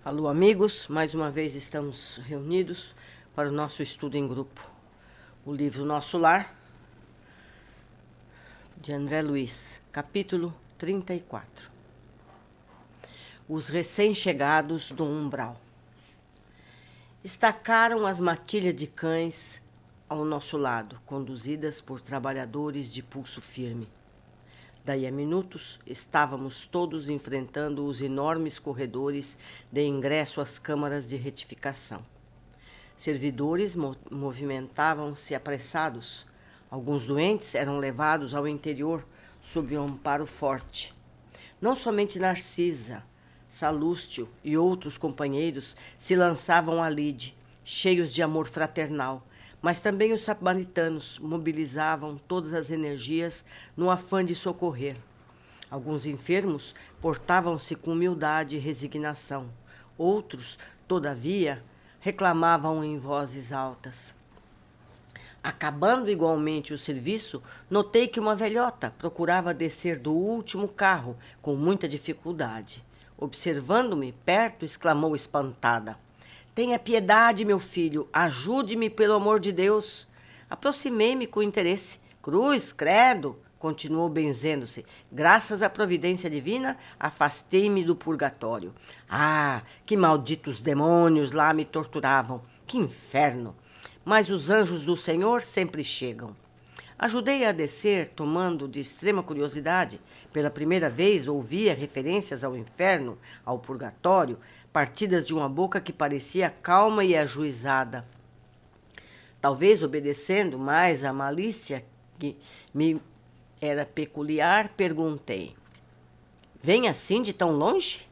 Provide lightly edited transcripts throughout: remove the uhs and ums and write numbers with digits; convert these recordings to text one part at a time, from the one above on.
Alô, amigos, mais uma vez estamos reunidos para o nosso estudo em grupo. O livro Nosso Lar, de André Luiz, capítulo 34. Os recém-chegados do umbral. Estacaram as matilhas de cães ao nosso lado, conduzidas por trabalhadores de pulso firme. Daí a minutos, estávamos todos enfrentando os enormes corredores de ingresso às câmaras de retificação. Servidores movimentavam-se apressados. Alguns doentes eram levados ao interior sob um amparo forte. Não somente Narcisa, Salúcio e outros companheiros se lançavam à lide, cheios de amor fraternal, mas também os samaritanos mobilizavam todas as energias no afã de socorrer. Alguns enfermos portavam-se com humildade e resignação. Outros, todavia, reclamavam em vozes altas. Acabando igualmente o serviço, notei que uma velhota procurava descer do último carro com muita dificuldade. Observando-me perto, exclamou espantada: "Tenha piedade, meu filho, ajude-me pelo amor de Deus." Aproximei-me com interesse. "Cruz, credo", continuou benzendo-se. "Graças à providência divina, afastei-me do purgatório. Ah, que malditos demônios lá me torturavam! Que inferno! Mas os anjos do Senhor sempre chegam." Ajudei-a a descer, tomando de extrema curiosidade. Pela primeira vez ouvia referências ao inferno, ao purgatório, partidas de uma boca que parecia calma e ajuizada. Talvez obedecendo mais à malícia que me era peculiar, perguntei: "Vem assim de tão longe?"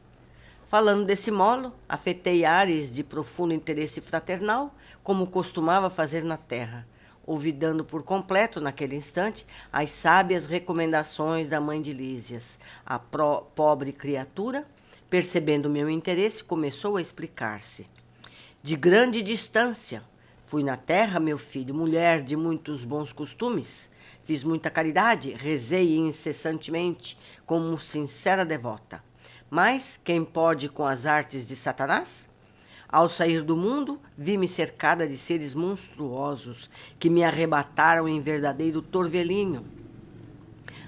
Falando desse modo, afetei ares de profundo interesse fraternal, como costumava fazer na terra, olvidando por completo, naquele instante, as sábias recomendações da mãe de Lísias. A pobre criatura, percebendo meu interesse, começou a explicar-se. "De grande distância. Fui na terra, meu filho, mulher de muitos bons costumes. Fiz muita caridade, rezei incessantemente, como sincera devota. Mas quem pode com as artes de Satanás? Ao sair do mundo, vi-me cercada de seres monstruosos que me arrebataram em verdadeiro torvelinho.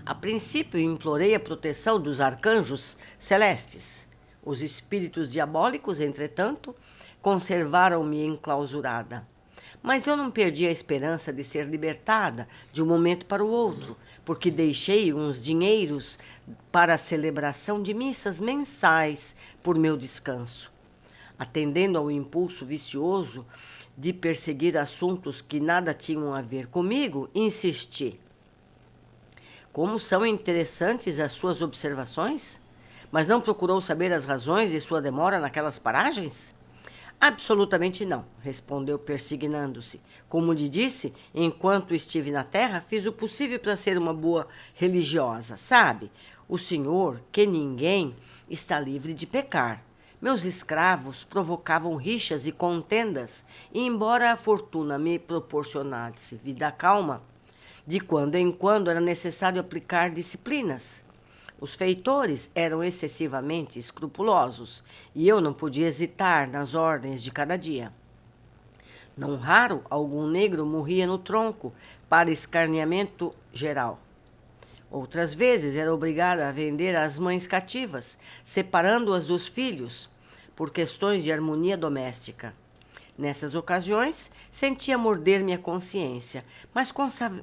A princípio, implorei a proteção dos arcanjos celestes. Os espíritos diabólicos, entretanto, conservaram-me enclausurada. Mas eu não perdi a esperança de ser libertada de um momento para o outro, porque deixei uns dinheiros para a celebração de missas mensais por meu descanso. Atendendo ao impulso vicioso de perseguir assuntos que nada tinham a ver comigo, insisti: "Como são interessantes as suas observações? Mas não procurou saber as razões de sua demora naquelas paragens?" "Absolutamente não", respondeu persignando-se. "Como lhe disse, enquanto estive na terra, fiz o possível para ser uma boa religiosa. Sabe, o senhor, que ninguém, está livre de pecar. Meus escravos provocavam rixas e contendas, e embora a fortuna me proporcionasse vida calma, de quando em quando era necessário aplicar disciplinas. Os feitores eram excessivamente escrupulosos, e eu não podia hesitar nas ordens de cada dia. Não raro, algum negro morria no tronco, para escarneamento geral. Outras vezes era obrigada a vender as mães cativas, separando-as dos filhos, por questões de harmonia doméstica. Nessas ocasiões, sentia morder-me a consciência, mas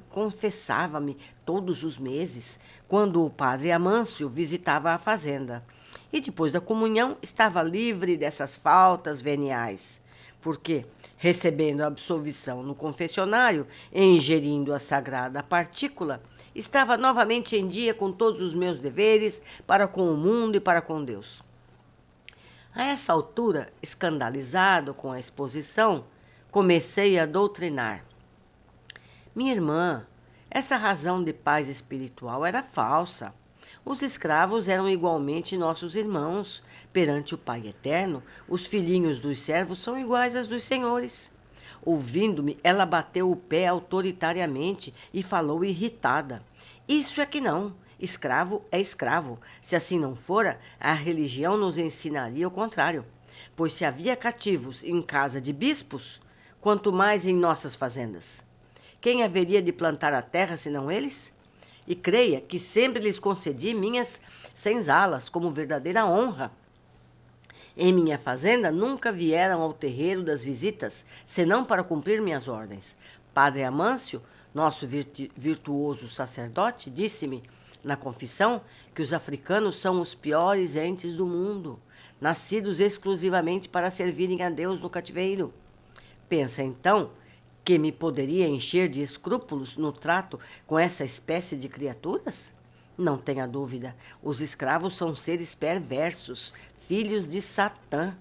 confessava-me todos os meses, quando o padre Amâncio visitava a fazenda. E depois da comunhão, estava livre dessas faltas veniais, porque, recebendo a absolvição no confessionário e ingerindo a sagrada partícula, estava novamente em dia com todos os meus deveres para com o mundo e para com Deus. A essa altura, escandalizado com a exposição, comecei a doutrinar. Minha irmã, essa razão de paz espiritual era falsa. Os escravos eram igualmente nossos irmãos. Perante o Pai Eterno, os filhinhos dos servos são iguais aos dos senhores. Ouvindo-me, ela bateu o pé autoritariamente e falou irritada. Isso é que não. Escravo é escravo. Se assim não fora, a religião nos ensinaria o contrário. pois se havia cativos em casa de bispos, quanto mais em nossas fazendas. Quem haveria de plantar a terra senão eles? E creia que sempre lhes concedi minhas senzalas como verdadeira honra. Em minha fazenda nunca vieram ao terreiro das visitas, senão para cumprir minhas ordens. Padre Amâncio, nosso virtuoso sacerdote, disse-me, na confissão, que os africanos são os piores entes do mundo, nascidos exclusivamente para servirem a Deus no cativeiro. Pensa, então, que me poderia encher de escrúpulos no trato com essa espécie de criaturas? Não tenha dúvida, os escravos são seres perversos, filhos de Satã.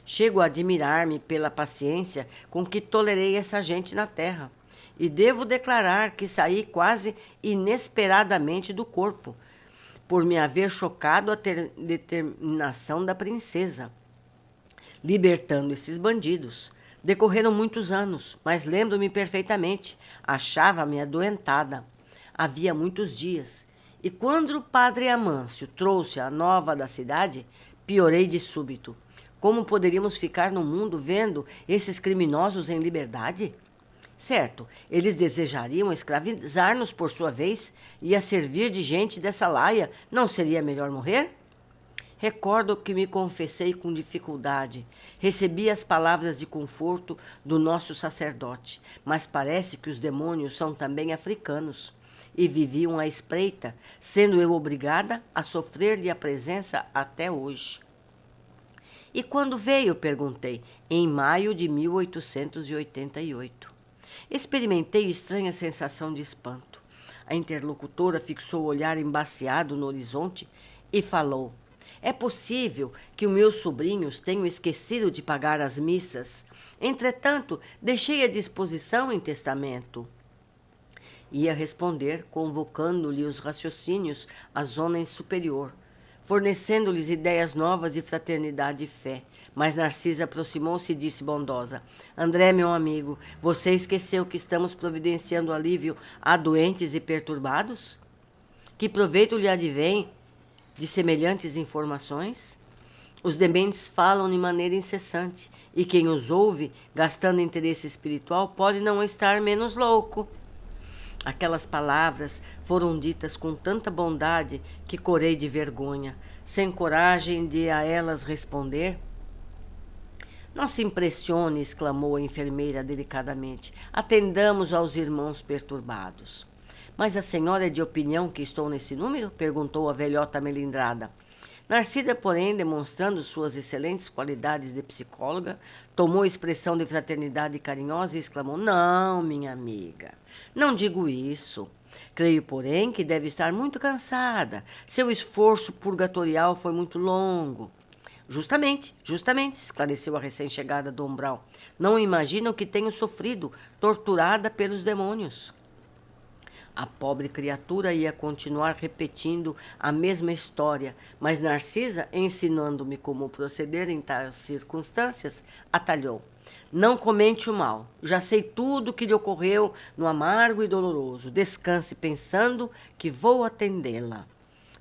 Chego a admirar-me pela paciência com que tolerei essa gente na terra. E devo declarar que saí quase inesperadamente do corpo, por me haver chocado a determinação da princesa, libertando esses bandidos. Decorreram muitos anos, mas lembro-me perfeitamente. Achava-me adoentada. Havia muitos dias. E quando o padre Amâncio trouxe a nova da cidade, piorei de súbito. Como poderíamos ficar no mundo vendo esses criminosos em liberdade? Certo, eles desejariam escravizar-nos por sua vez e a servir de gente dessa laia. Não seria melhor morrer? Recordo que me confessei com dificuldade. Recebi as palavras de conforto do nosso sacerdote, mas parece que os demônios são também africanos e viviam à espreita, sendo eu obrigada a sofrer-lhe a presença até hoje. E quando veio? Perguntei. Em maio de 1888. Experimentei estranha sensação de espanto. A interlocutora fixou o olhar embaciado no horizonte e falou. É possível que os meus sobrinhos tenham esquecido de pagar as missas. Entretanto, deixei à disposição em testamento. Ia responder, convocando-lhe os raciocínios à zona superior, fornecendo-lhes ideias novas de fraternidade e fé. Mas Narcisa aproximou-se e disse bondosa, André, meu amigo, você esqueceu que estamos providenciando alívio a doentes e perturbados? Que proveito lhe advém de semelhantes informações? Os dementes falam de maneira incessante, e quem os ouve, gastando interesse espiritual, pode não estar menos louco. Aquelas palavras foram ditas com tanta bondade que corei de vergonha, sem coragem de a elas responder. Não se impressione, exclamou a enfermeira delicadamente. Atendamos aos irmãos perturbados. Mas a senhora é de opinião que estou nesse número? Perguntou a velhota melindrada. Narcisa, porém, demonstrando suas excelentes qualidades de psicóloga, tomou expressão de fraternidade carinhosa e exclamou, não, minha amiga, não digo isso. Creio, porém, que deve estar muito cansada. Seu esforço purgatorial foi muito longo. Justamente, esclareceu a recém-chegada do umbral. Não imaginam que tenho sofrido, torturada pelos demônios. A pobre criatura ia continuar repetindo a mesma história, mas Narcisa, ensinando-me como proceder em tais circunstâncias, atalhou. Não comente o mal. Já sei tudo o que lhe ocorreu no amargo e doloroso. Descanse pensando que vou atendê-la.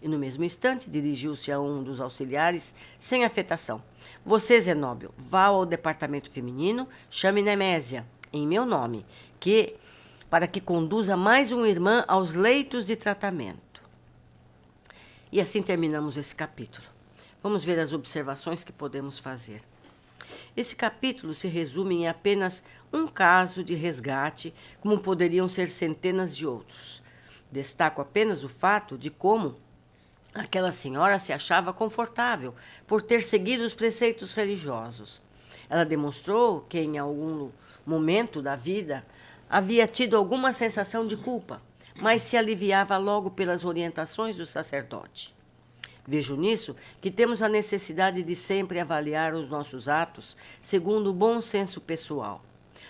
E no mesmo instante dirigiu-se a um dos auxiliares sem afetação. Você, Zenóbio, vá ao departamento feminino, chame Nemésia, em meu nome, para que conduza mais uma irmã aos leitos de tratamento. E assim terminamos esse capítulo. Vamos ver as observações que podemos fazer. Esse capítulo se resume em apenas um caso de resgate, como poderiam ser centenas de outros. Destaco apenas o fato de como aquela senhora se achava confortável por ter seguido os preceitos religiosos. Ela demonstrou que em algum momento da vida havia tido alguma sensação de culpa, mas se aliviava logo pelas orientações do sacerdote. Vejo nisso que temos a necessidade de sempre avaliar os nossos atos segundo o bom senso pessoal,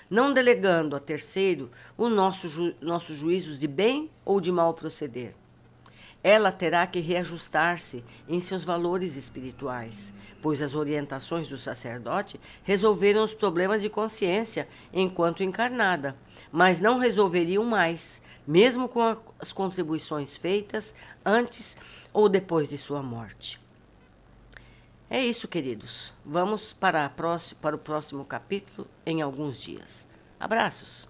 não delegando a terceiro os nossos juízos de bem ou de mal proceder. Ela terá que reajustar-se em seus valores espirituais, pois as orientações do sacerdote resolveram os problemas de consciência enquanto encarnada, mas não resolveriam mais, mesmo com as contribuições feitas antes ou depois de sua morte. É isso, queridos. Vamos para o próximo capítulo em alguns dias. Abraços!